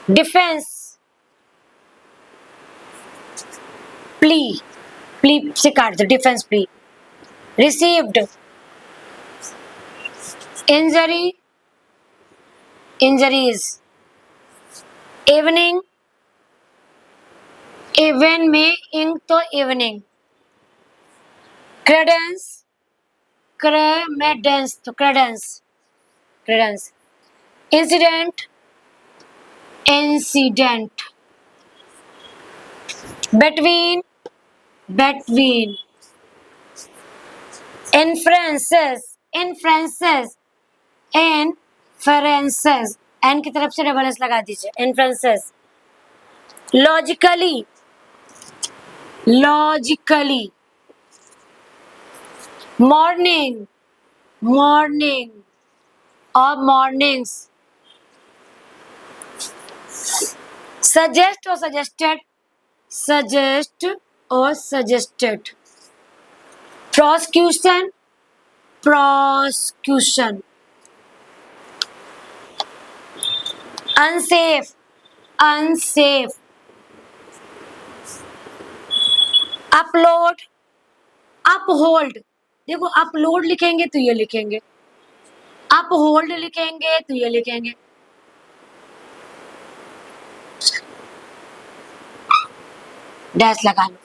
Defence plea, plea से काट दो, defence plea. Received injury, injuries. Evening, even में इंग तो इवनिंग। क्रेडेंस, क्रे में डेंस तो credence, credence. Incident, incident. Between, between। inferences, inferences, inferences। एन की तरफ से डबल एस लगा दीजिए, inferences। logically, logically। morning, morning और mornings। suggest और suggested, suggest और suggested। prosecution, prosecution। unsafe, unsafe। Upload, uphold. देखो अपलोड लिखेंगे तो ये लिखेंगे, अपहोल्ड लिखेंगे तो ये लिखेंगे। डैश लगा लो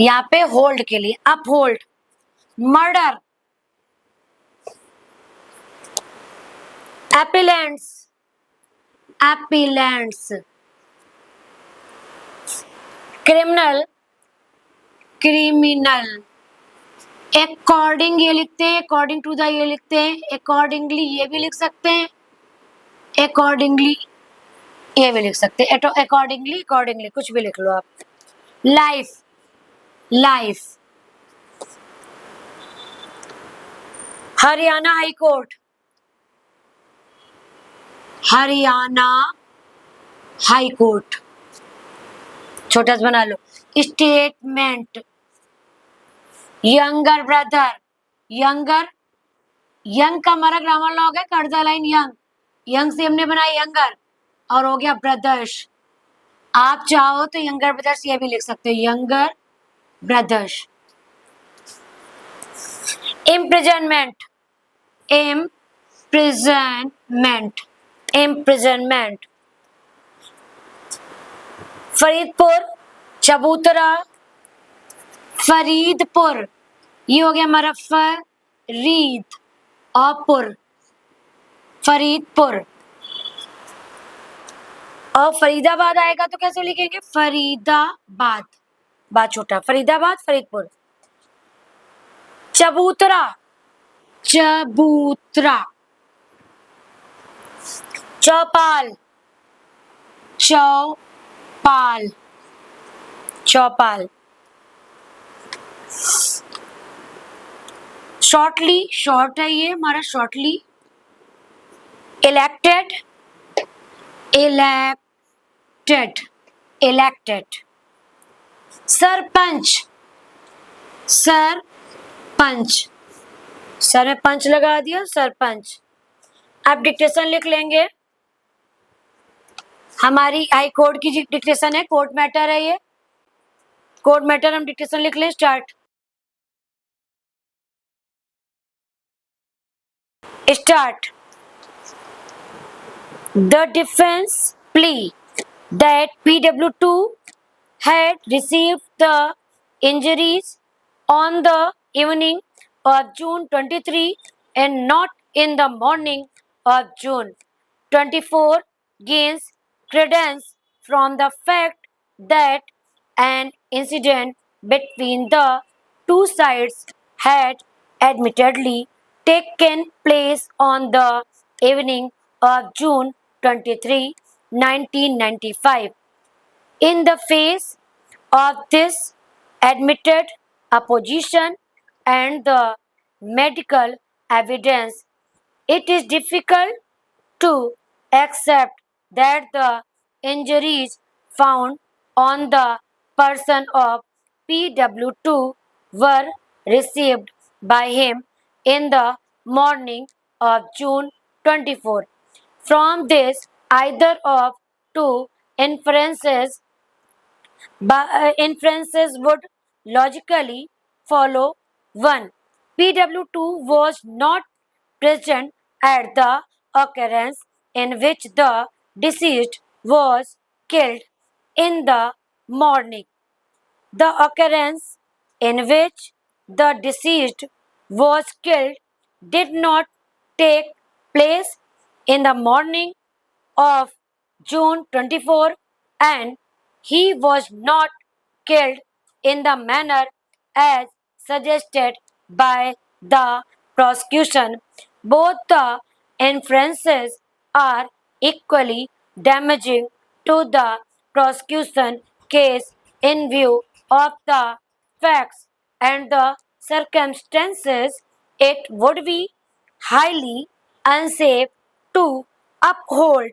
यहाँ पे होल्ड के लिए, uphold. Murder, appellants, appellants. Criminal, criminal. According ये लिखते हैं, अकॉर्डिंग टू द ये लिखते हैं, अकॉर्डिंगली ये भी लिख सकते हैं, अकॉर्डिंगली ये भी लिख सकते हैं, अकॉर्डिंगली, अकॉर्डिंगली कुछ भी लिख लो आप। Life, life. Haryana high court, Haryana high court. छोटा सा बना लो। Statement, younger brother, younger, young का हमारा ग्रामर लॉग है, cut the line young, young से हमने बनाया यंगर और हो गया ब्रदर्स। आप चाहो तो यंगर ब्रदर्स ये भी लिख सकते हो, younger brothers. Imprisonment, imprisonment, imprisonment. Faridpur, चबूतरा, फरीदपुर। ये हो गया हमारा फरीद और पुर, फरीदपुर। और फरीदाबाद आएगा तो कैसे लिखेंगे, फरीदाबाद, बात छोटा, फरीदाबाद, फरीदपुर। चबूतरा, चबूतरा। चौपाल, चौपाल, चौपाल। शॉर्टली, शॉर्ट है ये हमारा, shortly. Elected, elected, elected. Sarpanch, sarpanch, sir में पंच लगा दिया, सरपंच। अब डिक्टेशन लिख लेंगे, हमारी हाई कोर्ट की डिक्टेशन है, कोर्ट मैटर है ये, कोर्ट मैटर। हम डिक्टेशन लिख लें, start, start. The defense plea that PW2 had received the injuries on the evening of June 23 and not in the morning of June 24 gains credence from the fact that an incident between the two sides had admittedly taken place on the evening of June 23, 1995. In the face of this admitted opposition and the medical evidence, it is difficult to accept that the injuries found on the person of PW2 were received by him in the morning of June 24. From this, either of two inferences would logically follow. 1. PW2 was not present at the occurrence in which the deceased was killed in the morning. The occurrence in which the deceased was killed did not take place in the morning of June 24, and he was not killed in the manner as suggested by the prosecution. Both the inferences are equally damaging to the prosecution case in view of the facts and the circumstances. It would be highly unsafe to uphold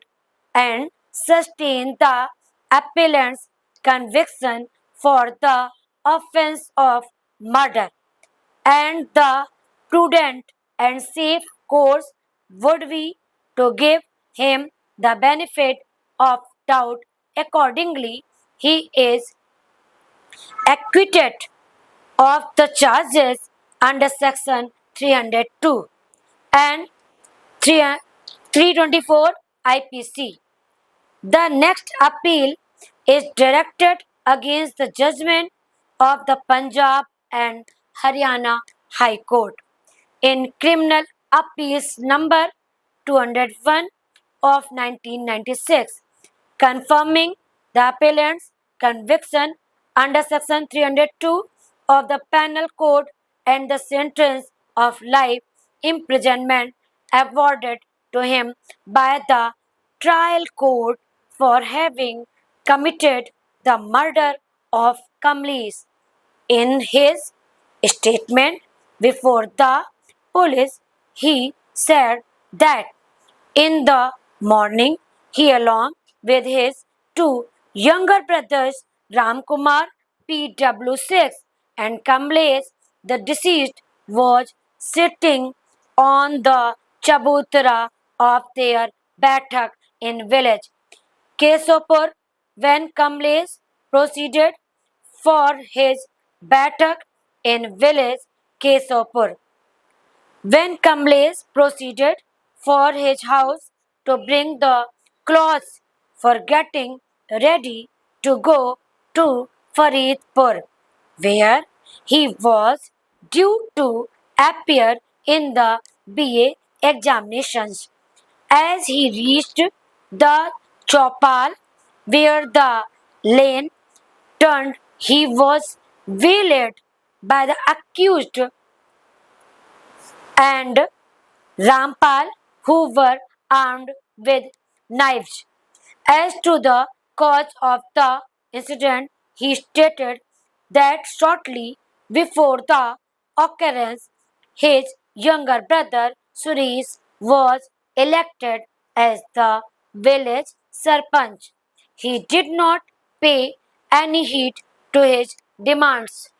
and sustain the appellant's conviction for the offense of murder, and the prudent and safe course would be to give him the benefit of doubt. Accordingly, he is acquitted of the charges under section 302 and 324 IPC. The next appeal is directed against the judgment of the Punjab and Haryana High Court in Criminal Appeals number 201 of 1996, confirming the appellant's conviction under section 302 of the Penal Code and the sentence of life imprisonment awarded to him by the trial court for having committed the murder of Kamlesh. In his statement before the police, he said that in the morning, he, along with his two younger brothers, Ramkumar PW6 and Kamlesh, the deceased, was sitting on the chabutara of their bathak in village Kesopur when Kamlesh proceeded for his bathak in village Kesopur. When Kamlesh proceeded for his house to bring the clothes for getting ready to go to Faridpur, where he was due to appear in the BA examinations. As he reached the Chopal, where the lane turned, he was waylaid by the accused and Rampal, who were armed with knives. As to the cause of the incident, he stated that shortly before the occurrence, his younger brother Suresh was elected as the village sarpanch. He did not pay any heed to his demands.